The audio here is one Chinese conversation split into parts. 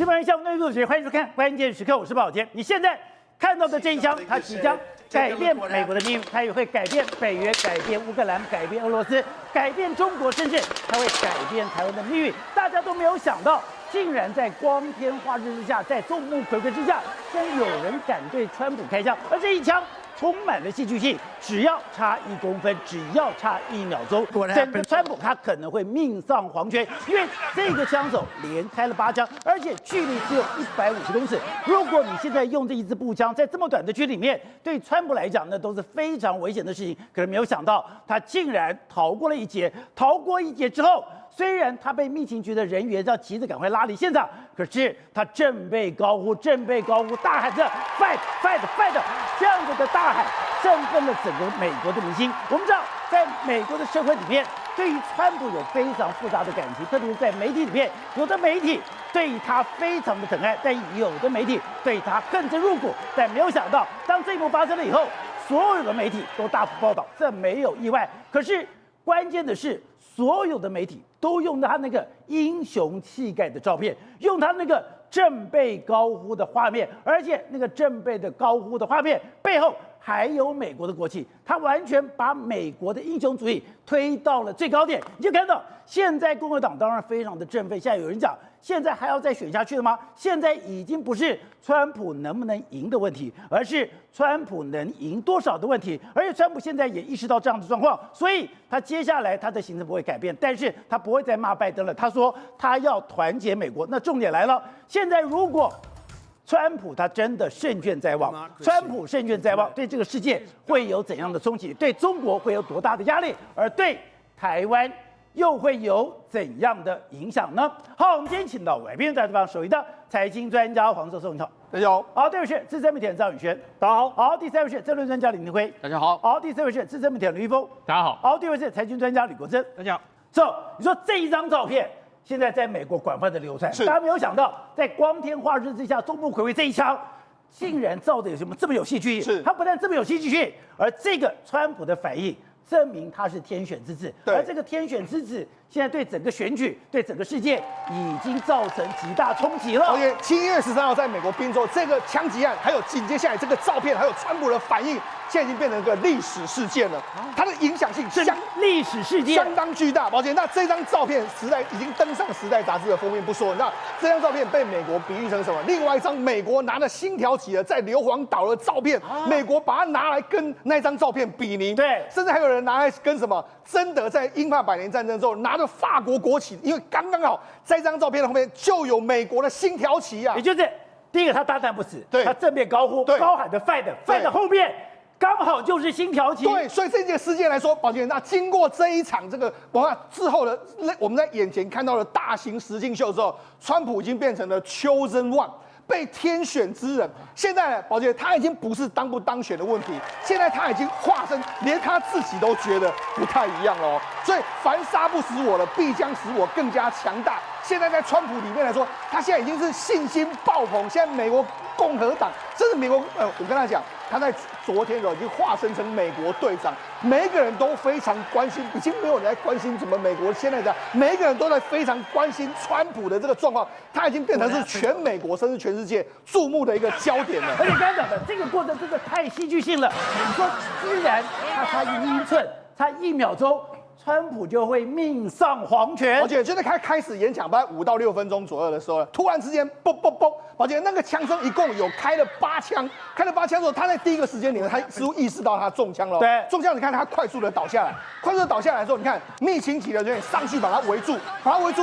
日本人项目内陆学，欢迎收看《关键时刻》，我是宝杰。你现在看到的这一枪，它即将改变美国的命运，它也会改变北约、改变乌克兰、改变俄罗斯、改变中国，甚至它会改变台湾的命运。大家都没有想到，竟然在光天化日之下，在众目睽睽之下，竟然有人敢对川普开枪，而这一枪充满了戏剧性，只要差1公分，只要差1秒钟，整个川普他可能会命丧黄泉，因为这个枪手连开了8枪，而且距离只有150公尺。如果你现在用这一支步枪，在这么短的距离里面，对川普来讲，那都是非常危险的事情。可是没有想到，他竟然逃过了一劫。逃过一劫之后，虽然他被密情局的人员要急着赶快拉离现场，可是他振臂高呼，大喊着 fight fight fight， 这样子的大喊振奋了整个美国的民心。我们知道，在美国的社会里面，对于川普有非常复杂的感情，特别是在媒体里面，有的媒体对他非常的疼爱，但有的媒体对他恨之入骨。但没有想到，当这一幕发生了以后，所有的媒体都大幅报道，这没有意外。可是关键的是，所有的媒体都用他那个英雄气概的照片，用他那个振臂高呼的画面，而且那个振臂的高呼的画面背后还有美国的国旗，他完全把美国的英雄主义推到了最高点。你就看到现在共和党当然非常的振奋，现在有人讲，现在还要再选下去了吗？现在已经不是川普能不能赢的问题，而是川普能赢多少的问题。而且川普现在也意识到这样的状况，所以他接下来他的行程不会改变，但是他不会再骂拜登了。他说他要团结美国。那重点来了，现在如果川普他真的胜券在望，对这个世界会有怎样的冲击？对中国会有多大的压力？而对台湾又会有怎样的影响呢？好，我们今天请到外宾在这方首位的财经专家黄寿松，你好。大家好。好，第二位是资深媒体人赵宇轩，大家好。好，第三位是政论专家李明辉，大家好。好，第四位是资深媒体人刘一峰，大家好。好，第五位是财经专家李国珍，大家好。你说这一张照片现在在美国广泛的流传，大家没有想到，在光天化日之下，众目睽睽这一枪，竟然照的有什么这么有戏剧性？他不但这么有戏剧性，而这个川普的反应证明他是天选之子，而这个天选之子现在对整个选举、对整个世界已经造成极大冲击了。而且7月13号在美国宾州这个枪击案，还有紧接下来这个照片，还有川普的反应，现在已经变成一个历史事件了。它的影响性历史事件相当巨大。抱歉，那这张照片已经登上《时代》杂志的封面不说，那这张照片被美国比喻成什么？另外一张美国拿着星条旗的在硫磺岛的照片，美国把它拿来跟那张照片比拟，对，甚至还有人拿来跟什么？真的在英法百年战争之后拿着法国国旗，因为刚刚好在这张照片的后面就有美国的星条旗啊，也就是第一个他大难不死，对，他正面高呼，高喊的 fight 后面刚好就是星条旗，对，所以这件事件来说，宝杰，那经过这一场这个之后的我们在眼前看到的大型实境秀之后，川普已经变成了 chosen one。被天选之人，现在呢，宝杰他已经不是当不当选的问题，现在他已经化身，连他自己都觉得不太一样了哦。所以凡杀不死我了，必将使我更加强大。现在在川普里面来说，他现在已经是信心爆棚。现在美国共和党，甚至美国，我跟他讲，他在昨天已经化身成美国队长，每一个人都非常关心，已经没有人来关心什么美国现在这样，每一个人都在非常关心川普的这个状况，他已经变成是全美国甚至全世界注目的一个焦点了。而且刚才讲的这个过程真的太戏剧性了，你说居然他差1英寸，差1秒钟，川普就会命丧黄泉。而且就在开始演讲，大概5到6分钟左右的时候，突然之间，嘣嘣嘣！而且那个枪声一共有开了8枪，开了8枪之后，他在第一个时间里面，他似乎意识到他中枪了。对，中枪，你看他快速的倒下来，的时候，你看密情体的人员上去把他围住，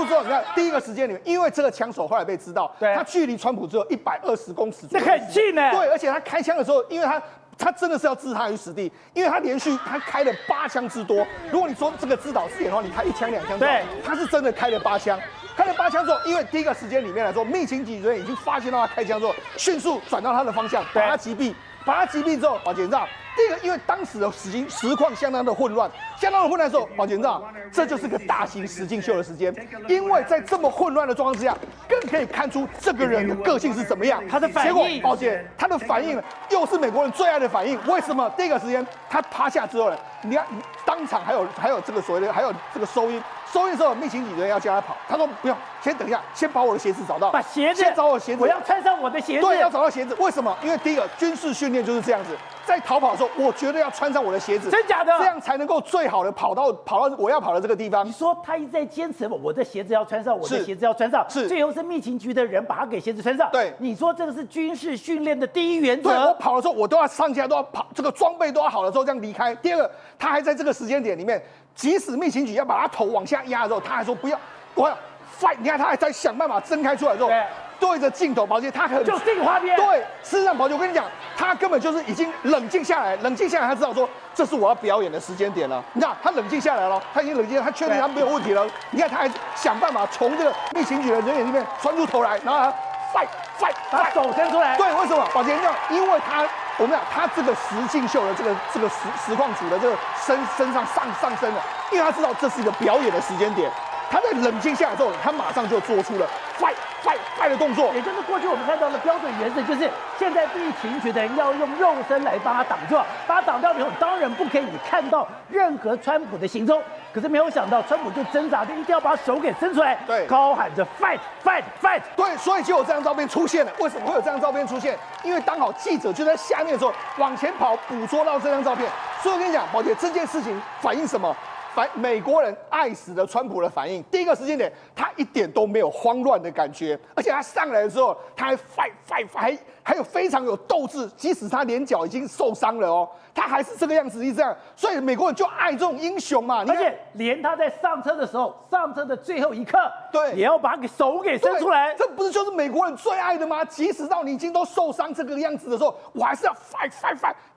之后，你看第一个时间里面，因为这个枪手后来被知道，他距离川普只有120公尺，这很近呢。对，而且他开枪的时候，因为他真的是要置他于死地，因为他连续开了8枪之多。如果你说这个自导自演的话，你开1枪2枪，对，他是真的开了8枪。开了8枪之后，因为第一个时间里面来说，密情局人员已经发现到他开枪之后，迅速转到他的方向，把他击毙。之后，宝杰你知道，第一个因为当时的实况相当的混乱的时候，宝杰你知道，这就是个大型实境秀的时间，因为在这么混乱的状况之下，更可以看出这个人的个性是怎么样。他的反应，结果宝杰他的反应又是美国人最爱的反应。为什么？第一个时间他趴下之后呢，你看当场还有这个所谓的还有这个收音，收验之后，密情局人要叫他跑，他说不用，先等一下，先把我的鞋子找到，把鞋子先找我鞋子，我要穿上我的鞋子。对，要找到鞋子。为什么？因为第一个军事训练就是这样子，在逃跑的时候，我绝对要穿上我的鞋子，真假的？这样才能够最好的跑到我要跑的这个地方。你说他一直在坚持我的鞋子要穿上，我的鞋子要穿上，是最后是密情局的人把他给鞋子穿上。对，你说这个是军事训练的第一原则。对，我跑的时候，我都要上下都要跑，这个装备都要好了之后这样离开。第二个，他还在这个时间点里面，即使密情局要把他头往下压的时候，他还说不要，我要 fight。你看他还在想办法挣开出来之后，对着镜头，宝杰他很就这个画面。对，事实上宝杰我跟你讲，他根本就是已经冷静下来，他知道说这是我要表演的时间点了。你看他冷静下来了，他已经冷静，他确定他没有问题了。你看他还想办法从这个密情局的人员里面钻出头来，然后他 fight， 把手伸出来。对，为什么？宝杰这样，因为我们讲他这个实境秀的这个实况组的这个身上上升了，因为他知道这是一个表演的时间点。他在冷静下来之后，他马上就做出了 fight 的动作，也就是过去我们看到的标准原则，就是现在密情局的人要用肉身来帮他挡住，把他挡掉以后，当然不可以看到任何川普的行踪。可是没有想到，川普就挣扎着一定要把手给伸出来，对，高喊着 fight。对，所以就有这张照片出现了。为什么会有这张照片出现？因为刚好记者就在下面的时候往前跑，捕捉到这张照片。所以我跟你讲，宝姐，这件事情反映什么？美国人爱死了川普的反应。第一个时间点，他一点都没有慌乱的感觉，而且他上来的时候，他还 fight，还有非常有斗志，即使他连脚已经受伤了哦，他还是这个样子，一直这样。所以美国人就爱这种英雄嘛。而且连他在上车的时候，上车的最后一刻，对，也要把手给伸出来。这不是就是美国人最爱的吗？即使到你已经都受伤这个样子的时候，我还是要 fight，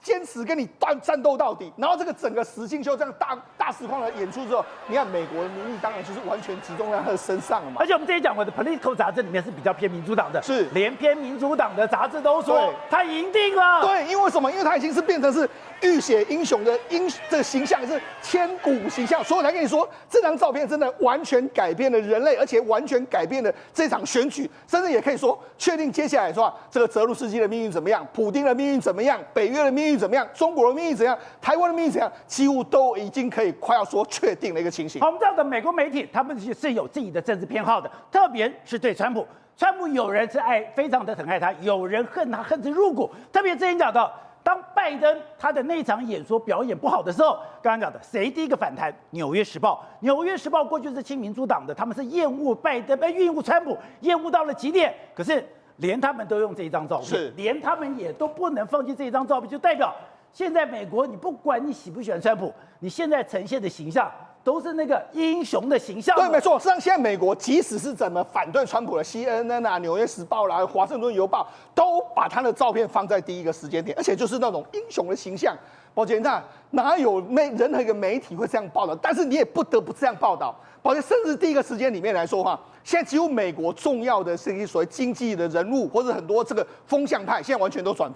坚持跟你战斗到底。然后这个整个实境秀这样大实况的演出之后，你看美国的民意当然就是完全集中在他的身上了嘛。而且我们之前讲过的《Politico》杂志里面是比较偏民主党的，是连偏民主党的杂志都说他赢定了。对，因为什么？因为他已经是变成是浴血英雄的形象，是千古形象。所以我才跟你说，这张照片真的完全改变了人类，而且完全改变了这场选举，甚至也可以说确定接下来说这个泽伦斯基的命运怎么样，普丁的命运怎么样，北约的命运怎么样，中国的命运怎样，台湾的命运怎样，几乎都已经可以快要说确定的一个情形。好，我们知道的美国媒体他们是有自己的政治偏好的，特别是对川普。川普有人是非常的疼爱他，有人恨他恨之入骨。特别之前讲到，当拜登他的那场演说表演不好的时候，刚刚讲的谁第一个反弹？《纽约时报》。《纽约时报》过去是亲民主党的，他们是厌恶拜登，厌恶川普，厌恶到了极点。可是连他们都用这一张照片，连他们也都不能放弃这一张照片，就代表现在美国，你不管你喜不喜欢川普，你现在呈现的形象都是那个英雄的形象。对，没错。实际上，现在美国即使是怎么反对川普的 CNN 啊、纽约时报啦、华盛顿邮报，都把他的照片放在第一个时间点，而且就是那种英雄的形象。宝杰，那哪有任何一个媒体会这样报道？但是你也不得不这样报道。宝杰，甚至第一个时间里面来说哈，现在几乎美国重要的这些所谓经济的人物，或者很多这个风向派，现在完全都转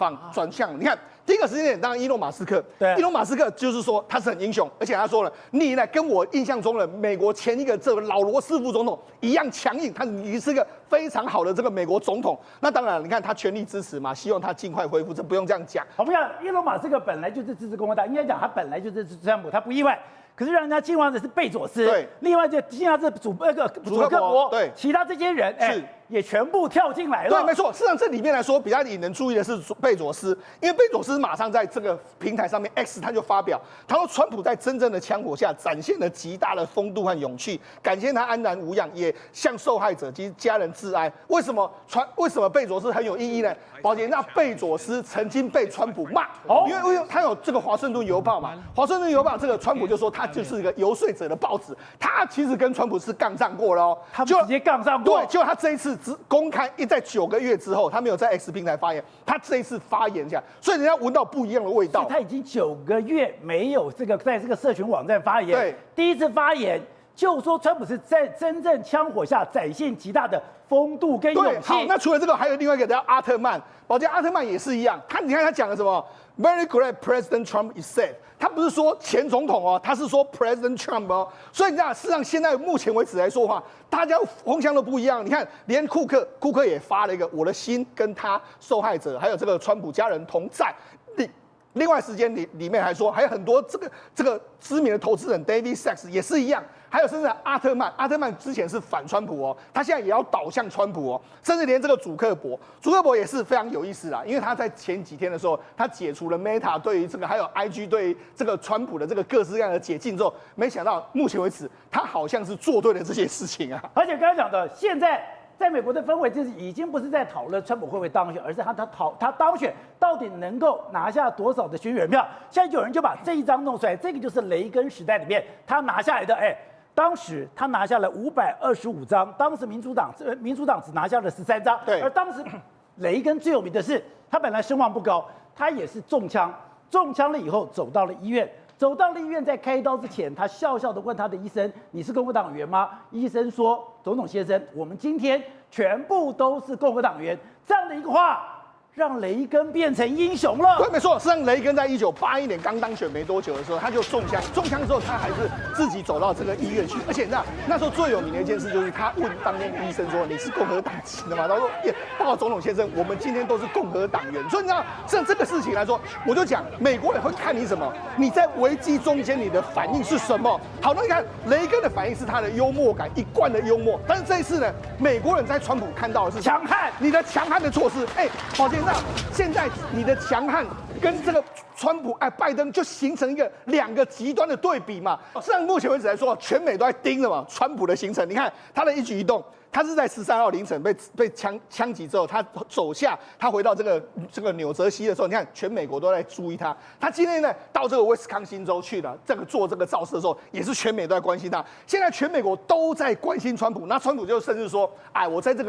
向。你看第一个时间点，当然伊隆马斯克，伊隆马斯克就是说他是很英雄，而且他说了，你呢跟我印象中的美国前一个这个老罗斯福总统一样强硬，你是个非常好的这个美国总统。那当然，你看他全力支持嘛，希望他尽快恢复，这不用这样讲。我们讲伊隆马斯克本来就是支持共和党，应该讲他本来就是支持川普，他不意外。可是让人家惊慌的是贝佐斯，对，另外就惊讶是祖克伯，对，其他这些人也全部跳进来了。对，没错。事实上，这里面来说比较引人注意的是贝佐斯，因为贝佐斯马上在这个平台上面 X 他就发表，他说川普在真正的枪火下展现了极大的风度和勇气，感谢他安然无恙，也向受害者及家人致哀。为什么贝佐斯很有意义呢？宝杰，那贝佐斯曾经被川普骂，因为他有这个华盛顿邮报嘛，华盛顿邮报这个川普就说他就是一个游说者的报纸，他其实跟川普是杠上过了哦，他直接杠上过。对，结果他这一次公开在9个月之后，他没有在 X 平台发言，他这一次发言下，所以人家闻到不一样的味道。他已经9个月没有在这个社群网站发言，对，第一次发言就说川普是在真正枪火下展现极大的风度跟勇气。好，那除了这个，还有另外一个叫阿特曼，宝杰阿特曼也是一样，你看他讲了什么 ？Very glad President Trump is safe。他不是说前总统哦，他是说 President Trump 哦。所以你知道，事实上现在目前为止来说的话，大家风向都不一样。你看，连库克也发了一个我的心跟他受害者还有这个川普家人同在。另外时间里面还说，还有很多这个知名的投资人 David Sachs 也是一样，还有甚至阿特曼之前是反川普哦，他现在也要倒向川普哦，甚至连这个祖克伯也是非常有意思啦，因为他在前几天的时候，他解除了 Meta 对于这个还有 IG 对于这个川普的这个各式各样的解禁之后，没想到目前为止，他好像是做对了这些事情啊。而且刚刚讲的，现在在美国的氛围就是已经不是在讨论川普会不会当选，而是他当选到底能够拿下多少的选举人票。现在有人就把这一张弄出来，这个就是雷根时代里面他拿下来的，当时他拿下了525张，当时民主党只拿下了13张，对。而当时雷根最有名的是，他本来声望不高，他也是中枪了以后走到了医院。走到了医院，在开刀之前，他笑笑的问他的医生：“你是共和党员吗？”医生说：“总统先生，我们今天全部都是共和党员。”这样的一个话，让雷根变成英雄了。对，没错，是让雷根在1981年刚当选没多久的时候，他就中枪之后，他还是自己走到这个医院去，而且那时候最有名的一件事就是他问当天医生说：“你是共和党籍的吗？”他说：“报告总统先生，我们今天都是共和党员。”所以你知道，像这个事情来说，我就讲美国人会看你什么？你在危机中间你的反应是什么？好，那你看雷根的反应是他的幽默感，一贯的幽默。但是这一次呢，美国人在川普看到的是强悍，你的强悍的措施。宝剑，那现在你的强悍跟这个川普拜登就形成两个极端的对比嘛。实际上目前为止来说，全美都在盯着嘛川普的行程。你看他的一举一动，他是在13号凌晨被枪击之后，他走下，他回到这个纽泽西的时候，你看全美国都在注意他。他今天呢到这个威斯康星州去了，做这个造势的时候，也是全美都在关心他。现在全美国都在关心川普，那川普就甚至说：“我在这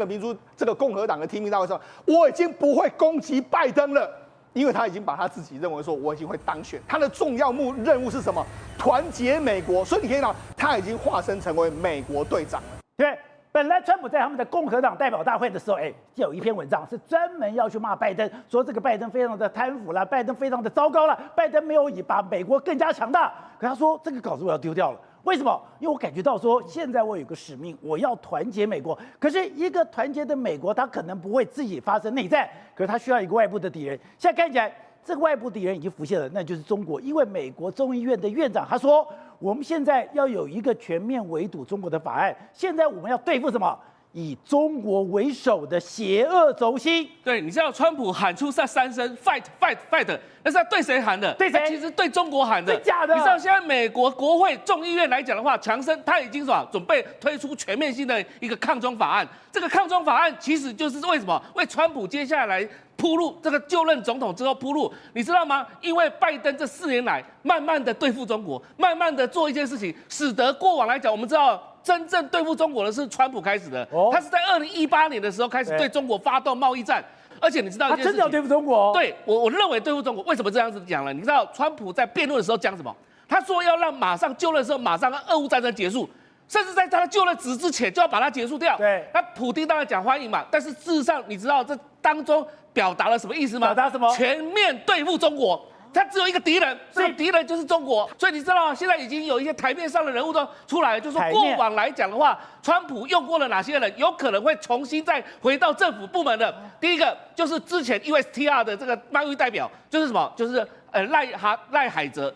个共和党的提名大会上，我已经不会攻击拜登了。”因为他已经把他自己认为说我已经会当选，他的重要任务是什么？团结美国。所以你可以看到，他已经化身成为美国队长了。对，本来川普在他们的共和党代表大会的时候，就有一篇文章是专门要去骂拜登，说这个拜登非常的贪腐啦，拜登非常的糟糕了，拜登没有把美国更加强大。可他说这个稿子我要丢掉了。为什么？因为我感觉到说，现在我有个使命，我要团结美国。可是一个团结的美国，它可能不会自己发生内战，可是它需要一个外部的敌人。现在看起来，这个外部敌人已经浮现了，那就是中国。因为美国众议院的院长他说，我们现在要有一个全面围堵中国的法案。现在我们要对付什么？以中国为首的邪恶轴心。对，你知道川普喊出这3声 fight fight fight， 那是他对谁喊的？对谁？其实对中国喊的。是假的。你知道现在美国国会众议院来讲的话，强生他已经准备推出全面性的一个抗中法案。这个抗中法案其实就是为什么？为川普接下来铺路，这个就任总统之后铺路，你知道吗？因为拜登这4年来慢慢的对付中国，慢慢的做一件事情，使得过往来讲，我们知道。真正对付中国的是川普开始的，他是在2018年的时候开始对中国发动贸易战，而且你知道一件事情，他真的要对付中国。对，我认为对付中国，为什么这样子讲呢？你知道川普在辩论的时候讲什么？他说要让马上就任的时候马上让俄乌战争结束，甚至在他就任职之前就要把它结束掉。对，那普丁当然讲欢迎嘛，但是事实上你知道这当中表达了什么意思吗？表达什么？全面对付中国。他只有一个敌人，这个敌人就是中国。所以你知道，现在已经有一些台面上的人物都出来了，就说过往来讲的话，川普用过了哪些人，有可能会重新再回到政府部门的。第一个就是之前 USTR 的这个贸易代表，就是什么？就是赖海泽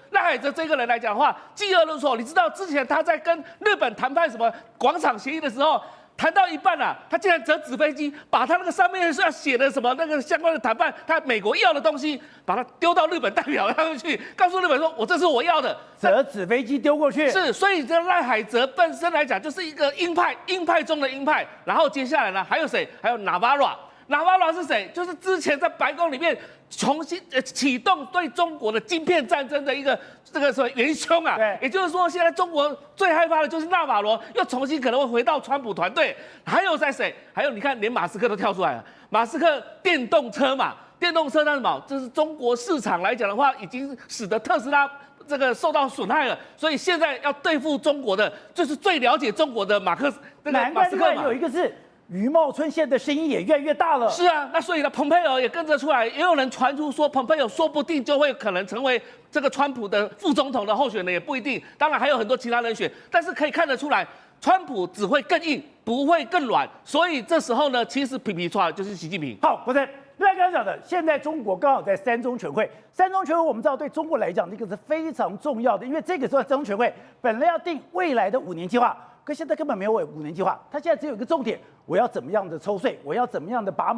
这个人来讲的话，嫉恶如仇。你知道之前他在跟日本谈判什么广场协议的时候。谈到一半啊，他竟然折纸飞机，把他那个上面是要写的什么那个相关的谈判，他美国要的东西，把它丢到日本代表他们去，告诉日本说，我这是我要的，折纸飞机丢过去。是，所以这赖海泽本身来讲就是一个鹰派中的鹰派。然后接下来呢，还有谁？还有Navarro是谁？就是之前在白宫里面重新启动对中国的晶片战争的一个这个什么元凶啊。对，也就是说，现在中国最害怕的就是纳瓦罗又重新可能会回到川普团队。还有在谁？还有你看，连马斯克都跳出来了。马斯克电动车嘛，电动车那什么，这是中国市场来讲的话，已经使得特斯拉这个受到损害了。所以现在要对付中国的，就是最了解中国的马斯克嘛。有一个是。余茂春现在的声音也越来越大了。是啊，那所以呢，蓬佩奥也跟着出来，也有人传出说，蓬佩奥说不定就会可能成为这个川普的副总统的候选人，也不一定。当然还有很多其他人选，但是可以看得出来，川普只会更硬，不会更软。所以这时候呢，其实皮皮出来就是习近平。好，国珍，另外刚刚讲的，现在中国刚好在三中全会，三中全会我们知道对中国来讲，这个是非常重要的，因为这个时候三中全会本来要定未来的5年计划，可现在根本没有5年计划，它现在只有一个重点，我要怎么样的抽税，我要怎么样的拔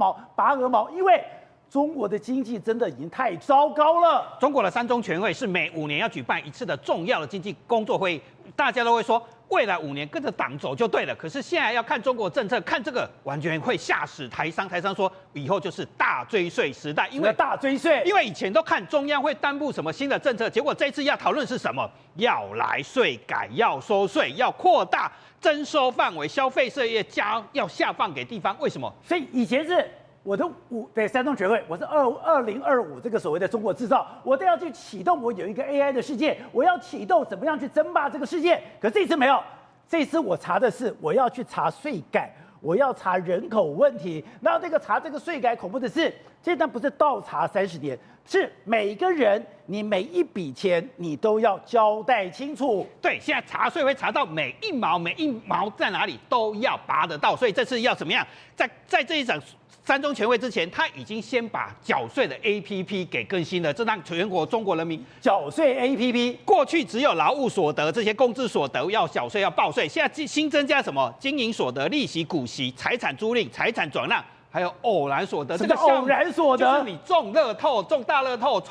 鹅毛，因为中国的经济真的已经太糟糕了。中国的三中全会是每5年要举办一次的重要的经济工作会议，大家都会说未来5年跟着党走就对了。可是现在要看中国政策，看这个完全会吓死台商。台商说以后就是大追税时代，因为大追税，因为以前都看中央会颁布什么新的政策，结果这次要讨论是什么？要来税改，要收税，要扩大征收范围，消费税要下放给地方。为什么？所以以前是。我的三中全会，我是2025这个所谓的中国制造，我都要去启动，我有一个 AI 的世界，我要启动怎么样去争霸这个世界。可这次没有，这次我查的是我要去查税改，我要查人口问题。然后查这个税改恐怖的是，这单不是倒查30年，是每个人你每一笔钱你都要交代清楚。对，现在查税会查到每一毛在哪里都要拔得到，所以这次要怎么样？在这一场三中全会之前，他已经先把缴税的 APP 给更新了，这让全国中国人民缴税 APP 过去只有劳务所得这些工资所得要缴税要报税，现在新增加什么？经营所得、利息、股息、财产租赁、财产转让，还有偶然所得。这个偶然所得就是你中乐透、中大乐透、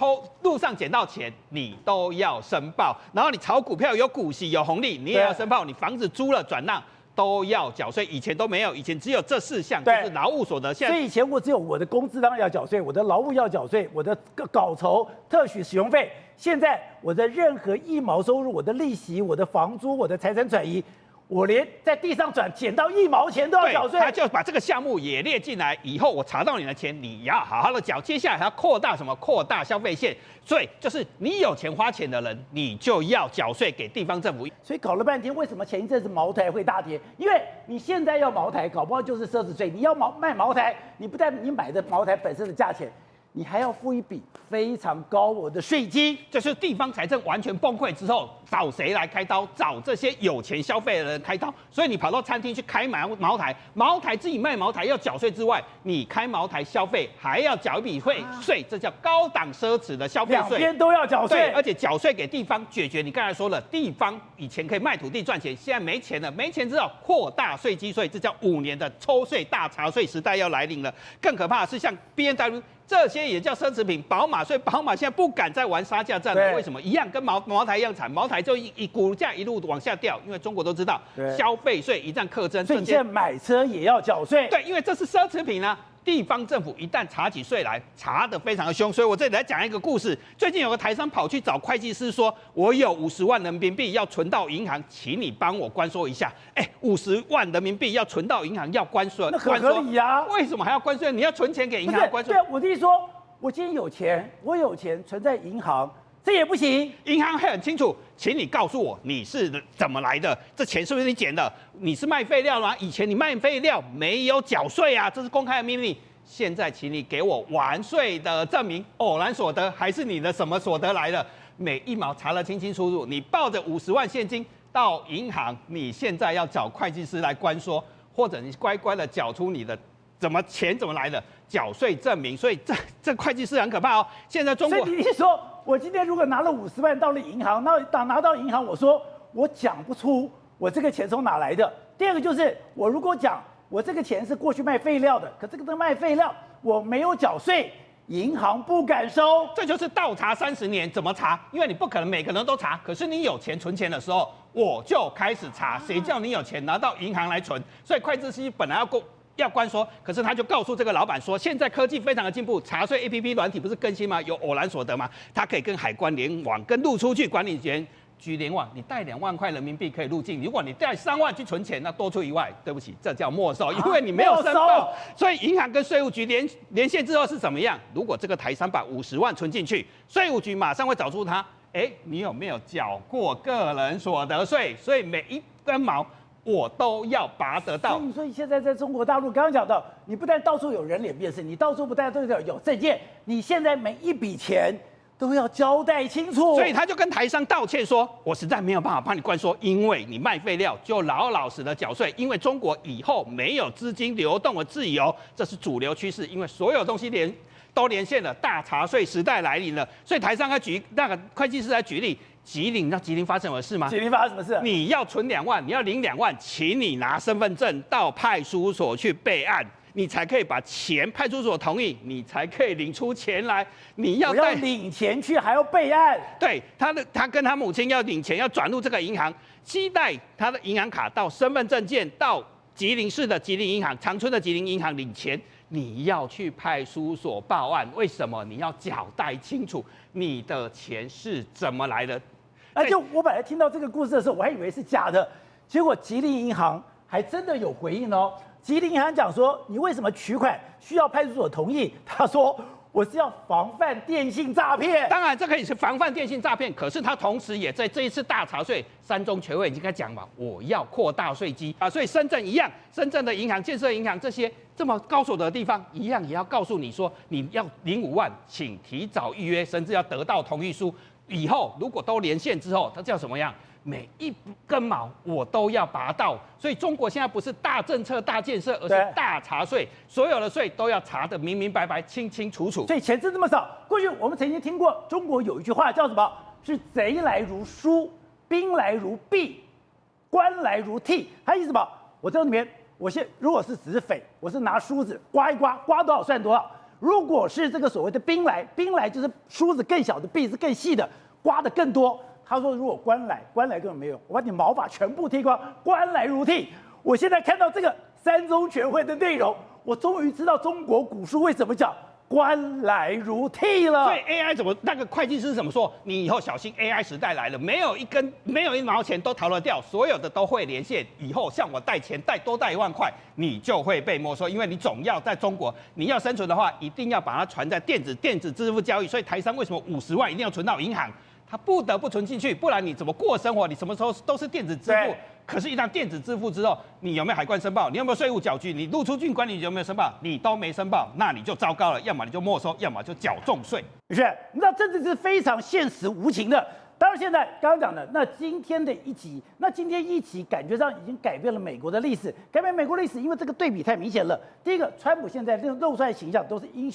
路上捡到钱，你都要申报。然后你炒股票有股息有红利，你也要申报。你房子租了转让。都要缴税，以前都没有，以前只有这4项，就是劳务所得。所以以前我只有我的工资当然要缴税，我的劳务要缴税，我的稿酬、特许使用费。现在我的任何1毛收入，我的利息、我的房租、我的财产转移，我连在地上捡到1毛钱都要缴税。他就把这个项目也列进来，以后我查到你的钱，你要好好的缴。接下来还要扩大什么？扩大消费线。所以就是你有钱花钱的人，你就要缴税给地方政府。所以搞了半天，为什么前一阵子茅台会大跌？因为你现在要茅台，搞不好就是奢侈税。你要卖茅台，你不但你买的茅台本身的价钱，你还要付一笔非常高额的税金。这是地方财政完全崩溃之后，找谁来开刀？找这些有钱消费的人开刀。所以你跑到餐厅去开茅台，茅台自己卖茅台要缴税之外，你开茅台消费还要缴一笔税，这叫高档奢侈的消费税。两边都要缴税，对，而且缴税给地方，解决你刚才说了，地方以前可以卖土地赚钱，现在没钱了，没钱之后扩大税基税，这叫5年的抽税大查税时代要来临了。更可怕的是，像 BMW 这些也叫奢侈品，宝马，所以宝马现在不敢再玩杀价战了。为什么？一样跟茅台一样惨，茅台就股价一路往下掉，因为中国都知道消费税一旦课征，所以你现在买车也要缴税。对，因为这是奢侈品啊。地方政府一旦查起税来，查得非常的凶，所以我这里来讲一个故事。最近有个台商跑去找会计师说，我有50万人民币要存到银行，请你帮我关说一下。50万人民币要存到银行要关税，那很合理啊。为什么还要关税？你要存钱给银行关税？对，我的意思说，我今天有钱，我有钱存在银行。这也不行，银行很清楚，请你告诉我你是怎么来的，这钱是不是你捡的？你是卖废料吗？以前你卖废料没有缴税啊，这是公开的秘密。现在请你给我完税的证明，偶然所得还是你的什么所得来的？每1毛查得清清楚楚。你抱着50万现金到银行，你现在要找会计师来关说，或者你乖乖的缴出你的钱怎么来的缴税证明。所以这会计师很可怕哦。现在中国，所以你说我今天如果拿了50万到了银行，拿到银行，我说我讲不出我这个钱从哪来的。第二个就是我如果讲我这个钱是过去卖废料的，可这个卖废料我没有缴税，银行不敢收。这就是倒查30年，怎么查？因为你不可能每个人都查，可是你有钱存钱的时候，我就开始查。谁叫你有钱拿到银行来存？所以会计师本来要关说，可是他就告诉这个老板说，现在科技非常的进步，查税 APP 软体不是更新吗？有偶然所得吗？它可以跟海关联网，跟入出去管理局联网，你带2万块人民币可以入境，如果你带3万去存钱，那多出1万，对不起，这叫没收，因为你没有申报。所以银行跟税务局连线之后是怎么样？如果这个台商把50万存进去，税务局马上会找出他，你有没有缴过个人所得税？所以每1根毛我都要拔得到。所以现在在中国大陆，刚刚讲到，你不但到处有人脸辨识，你到处不但都有证件，你现在每一笔钱都要交代清楚。所以他就跟台商道歉说，我实在没有办法帮你关说，因为你卖废料就老老实的缴税，因为中国以后没有资金流动的自由，这是主流趋势，因为所有东西都连线了，大茶税时代来临了。所以台商那个会计师来举例，吉林，你知道吉林发生什么事吗？吉林发生什么事？你要存2万，你要领2万，请你拿身份证到派出所去备案。你才可以把钱，派出所同意，你才可以领出钱来。你要带领钱去，还要备案。对，他跟他母亲要领钱，要转入这个银行，期待他的银行卡到身份证件到吉林市的吉林银行、长春的吉林银行领钱。你要去派出所报案，为什么？你要交代清楚你的钱是怎么来的。就我本来听到这个故事的时候，我还以为是假的，结果吉林银行还真的有回应哦。吉林银行讲说，你为什么取款需要派出所同意？他说我是要防范电信诈骗。当然，这可以是防范电信诈骗，可是他同时也在这一次大查税，三中全会已经在讲嘛，我要扩大税基啊，所以深圳一样，深圳的银行、建设银行这些这么高所得的地方，一样也要告诉你说，你要领5万，请提早预约，甚至要得到同意书。以后如果都连线之后，它叫什么样？每一根毛我都要拔到，所以中国现在不是大政策、大建设，而是大查税，所有的税都要查得明明白白、清清楚楚。所以钱是这么少。过去我们曾经听过中国有一句话叫什么？是贼来如书，兵来如弊，官来如替。它意思什么？我这里面，如果是只是匪，我是拿梳子刮一刮，刮多少算多少。如果是这个所谓的兵来就是梳子更小的，弊是更细的，刮的更多。他说：“如果官来根本没有，我把你毛发全部剃光，官来如替。”我现在看到这个三中全会的内容，我终于知道中国古书为什么讲官来如替了。所以 AI 怎么那个会计师怎么说？你以后小心 AI 时代来了，没有1毛钱都逃得掉，所有的都会连线。以后像我带钱多带1万块，你就会被没收，因为你总要在中国，你要生存的话，一定要把它传在电子支付交易。所以台商为什么50万一定要存到银行？他不得不存进去，不然你怎么过生活？你什么时候都是电子支付。可是，一旦电子支付之后，你有没有海关申报？你有没有税务缴局？你入出境管理局有没有申报？你都没申报，那你就糟糕了。要么你就没收，要么就缴重税。是，你知道政治是非常现实无情的。当然，现在刚刚讲的，那今天一集感觉上已经改变了美国的历史，改变美国历史，因为这个对比太明显了。第一个，川普现在露出来的形象都是英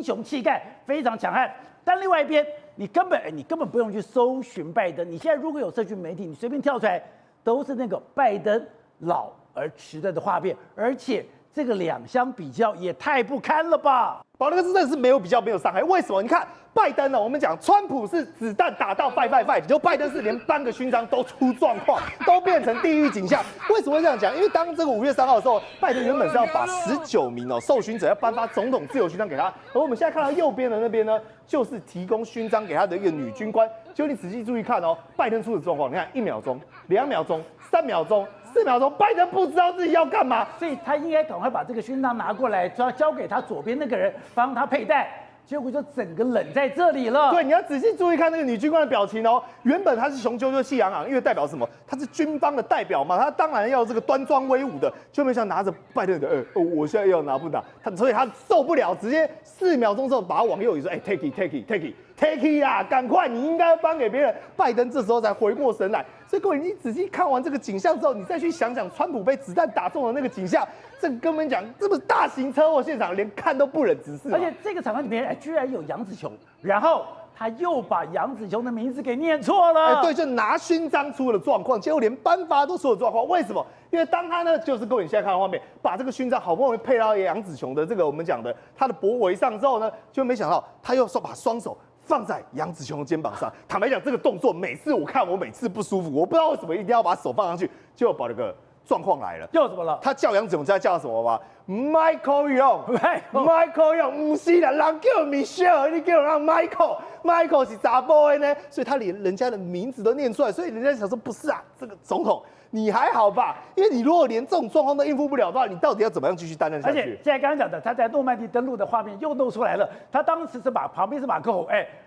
雄气概，非常强悍。但另外一边，你根本不用去搜寻拜登。你现在如果有社群媒体，你随便跳出来都是那个拜登老而迟钝的画面，而且这个两相比较也太不堪了吧！宝那个真的是没有比较，没有伤害。为什么？你看拜登呢？我们讲川普是子弹打到 fight， 就拜登是连颁个勋章都出状况，都变成地狱景象。为什么会这样讲？因为当这个5月3号的时候，拜登原本是要把19名受勋者要颁发总统自由勋章给他，而我们现在看到右边的那边呢，就是提供勋章给他的一个女军官。结果你仔细注意看拜登出的状况，你看1秒钟、2秒钟、3秒钟、4秒钟，拜登不知道自己要干嘛，所以他应该赶快把这个勋章拿过来，交给他左边那个人帮他佩戴。结果就整个冷在这里了。对，你要仔细注意看那个女军官的表情原本她是雄赳赳气昂昂，因为代表什么？她是军方的代表嘛，她当然要这个端庄威武的，就没想拿着拜登的，我现在要拿不拿？所以她受不了，直接4秒钟之后把他往右移说，take it 啊，赶快，你应该颁给别人。拜登这时候才回过神来。所以各位，你仔细看完这个景象之后，你再去想想川普被子弹打中的那个景象，这根本讲这么大型车祸现场，连看都不忍直视。而且这个场合里面，居然有杨紫琼，然后他又把杨紫琼的名字给念错了。对，就拿勋章出了状况，结果连颁发都出了状况。为什么？因为当他呢，就是各位你现在看到画面，把这个勋章好不容易配到杨紫琼的这个我们讲的他的脖围上之后呢，就没想到他又把双手放在杨紫琼的肩膀上。坦白讲，这个动作每次我看我每次不舒服，我不知道为什么一定要把手放上去，结果把这个状况来了。又怎么了？他叫杨紫琼，知道叫什么吗？Michael Young，Michael Young，不是啦，人叫 Michelle， 你叫人 Michael 是查甫的呢，所以他连人家的名字都念出来，所以人家想说不是啊，这个总统你还好吧？因为你如果连这种状况都应付不了的话，你到底要怎么样继续担任下去？而且现在刚刚讲的，他在诺曼底登陆的画面又露出来了，他当时是旁边是马克宏，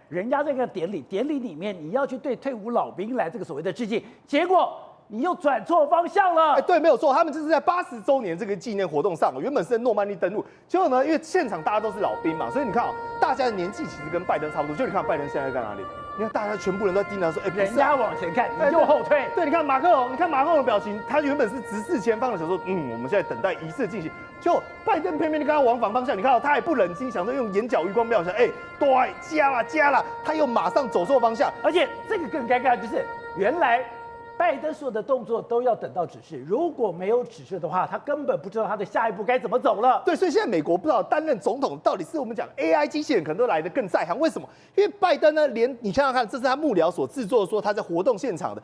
人家这个典礼里面你要去对退伍老兵来这个所谓的致敬，结果你又转错方向了。对，没有错，他们这是在80周年这个纪念活动上，原本是在诺曼底登陆，结果呢，因为现场大家都是老兵嘛，所以你看大家的年纪其实跟拜登差不多。就你看拜登现在在哪里？你看大家全部人都在盯着说，哎，人家往前看，你就后退。对，你看马克龙，你看马克龙的表情，他原本是直视前方的，想说，我们现在等待仪式进行。就拜登偏偏就跟他往反方向，你看到他还不冷静，想说用眼角余光瞄一下，哎，对，加了，他又马上走错方向，而且这个更尴尬，就是原来拜登所有的动作都要等到指示，如果没有指示的话，他根本不知道他的下一步该怎么走了。对，所以现在美国不知道担任总统到底是我们讲 AI 机器人可能都来得更在行，为什么？因为拜登呢，连你想想看，这是他幕僚所制作的，说他在活动现场的，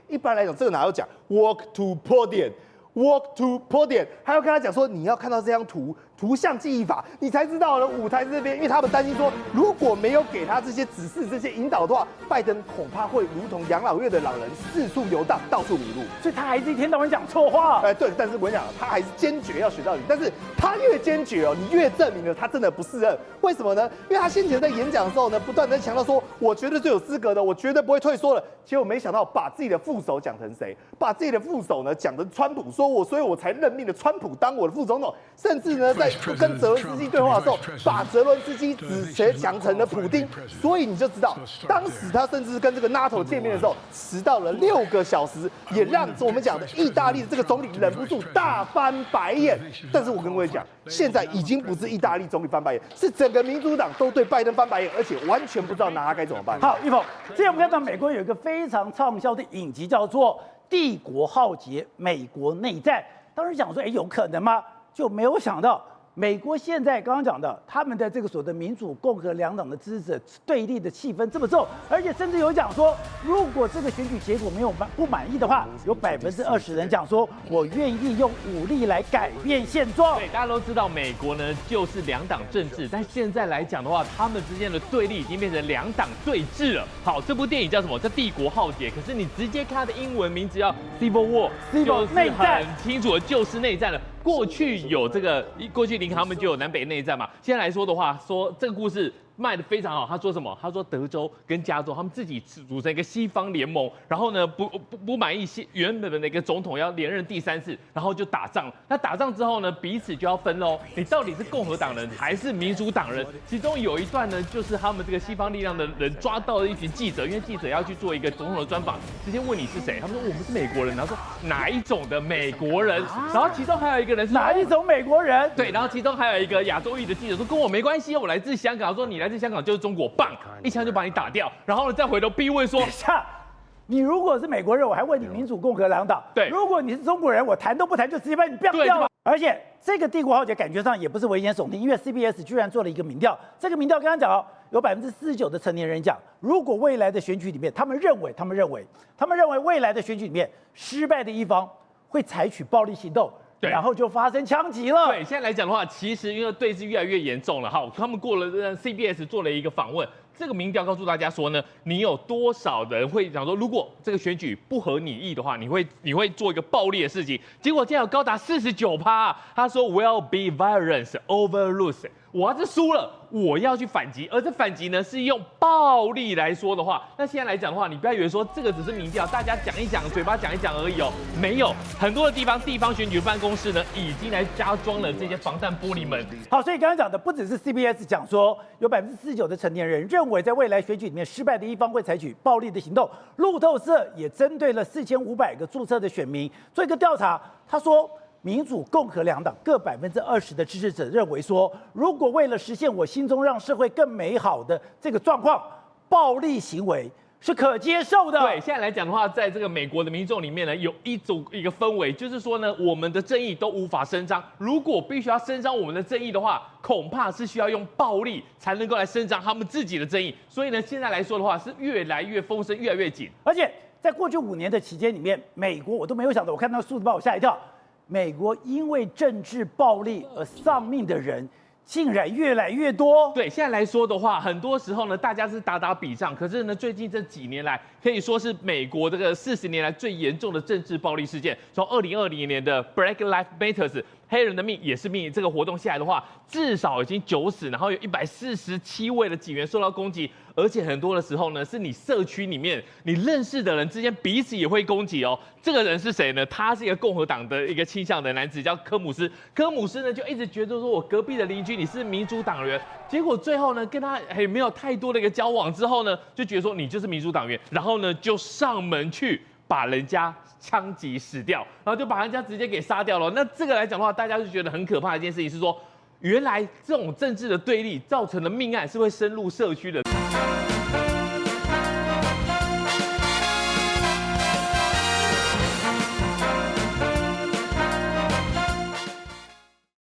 一般来讲这个哪有讲 walk to podium。walk to podium， 还要跟他讲说，你要看到这张图像记忆法，你才知道了舞台这边，因为他们担心说，如果没有给他这些指示、这些引导的话，拜登恐怕会如同养老院的老人四处游荡，到处迷路。所以他还是一天到晚讲错话。对，但是我跟你讲，他还是坚决要学到底。但是他越坚决哦，你越证明了他真的不适任。为什么呢？因为他先前在演讲的时候呢，不断的强调说，我绝对最有资格的，我绝对不会退缩了。结果没想到把自己的副手讲成谁？把自己的副手呢讲成川普，说所以我才任命了川普当我的副总统，甚至呢在跟泽伦斯基对话的时候，把泽伦斯基只讲成了普丁。所以你就知道，当时他甚至跟这个 NATO 见面的时候，迟到了6个小时，也让我们讲的意大利的这个总理忍不住大翻白眼。但是我跟各位讲，现在已经不是意大利总理翻白眼，是整个民主党都对拜登翻白眼，而且完全不知道拿他该怎么办。好，一峰，之前我们看到美国有一个非常畅销的影集，叫做《帝国浩劫：美国内战》。当时讲说，有可能吗？就没有想到，美国现在刚刚讲的，他们的这个所谓的民主、共和两党的支持者对立的气氛这么重，而且甚至有讲说，如果这个选举结果没有不满意的话，有20%人讲说，我愿意用武力来改变现状。对，大家都知道美国呢就是两党政治，但现在来讲的话，他们之间的对立已经变成两党对峙了。好，这部电影叫什么？叫《帝国浩劫》，可是你直接看它的英文名字叫 Civil War， 就是很清楚的就是内战了。过去有这个，过去林肯他们就有南北内战嘛。现在来说的话，说这个故事卖得非常好。他说什么？他说德州跟加州他们自己组成一个西方联盟，然后呢不满意原本的那个总统要连任第3次，然后就打仗。那打仗之后呢，彼此就要分喽。你到底是共和党人还是民主党人？其中有一段呢，就是他们这个西方力量的人抓到了一群记者，因为记者要去做一个总统的专访，直接问你是谁，他们说我们是美国人，然后说哪一种的美国人？然后其中还有一个人是哪一种美国人？对，然后其中还有一个亚洲裔的记者说跟我没关系，我来自香港。说你来自香港就是中国，棒，一枪就把你打掉。然后呢，再回头逼问说，你如果是美国人，我还问你民主共和两党；对，如果你是中国人，我谈都不谈，就直接把你毙掉了。而且这个帝国浩劫感觉上也不是危言耸听，因为 CBS 居然做了一个民调，这个民调刚刚讲哦，有49%的成年人讲，如果未来的选举里面，他们认为未来的选举里面失败的一方会采取暴力行动。然后就发生枪击了。对，现在来讲的话，其实因为对峙越来越严重了。好，他们过了CBS 做了一个访问，这个民调告诉大家说呢，你有多少人会讲说，如果这个选举不合你意的话，你会做一个暴力的事情？结果竟然有高达49%，他说 will be violence over lose。我要是输了，我要去反击，而这反击呢是用暴力来说的话，那现在来讲的话，你不要以为说这个只是民调，大家讲一讲，嘴巴讲一讲而已哦，没有，很多的地方选举办公室呢已经来加装了这些防弹玻璃门。好，所以刚刚讲的不只是 CBS 讲说，有49%的成年人认为在未来选举里面失败的一方会采取暴力的行动。路透社也针对了4500个注册的选民做一个调查，他说，民主、共和两党各20%的支持者认为说，如果为了实现我心中让社会更美好的这个状况，暴力行为是可接受的。对，现在来讲的话，在这个美国的民众里面呢，有一个氛围，就是说呢，我们的正义都无法伸张。如果必须要伸张我们的正义的话，恐怕是需要用暴力才能够来伸张他们自己的正义。所以呢，现在来说的话，是越来越风声越来越紧。而且在过去5年的期间里面，美国我都没有想到，我看到数字把我吓一跳。美国因为政治暴力而丧命的人竟然越来越多。对，现在来说的话，很多时候呢，大家是打比仗，可是呢，最近这几年来，可以说是美国这个40年来最严重的政治暴力事件。从2020年的 Black Lives Matter，黑人的命也是命。这个活动下来的话，至少已经9死，然后有147位的警员受到攻击，而且很多的时候呢，是你社区里面你认识的人之间彼此也会攻击哦。这个人是谁呢？他是一个共和党的一个倾向的男子，叫科姆斯。科姆斯呢就一直觉得说，我隔壁的邻居你是民主党员，结果最后呢跟他也没有太多的一个交往之后呢，就觉得说你就是民主党员，然后呢就上门去把人家枪击死掉，然后就把人家直接给杀掉了。那这个来讲的话，大家就觉得很可怕的一件事情是说，原来这种政治的对立造成的命案是会深入社区的。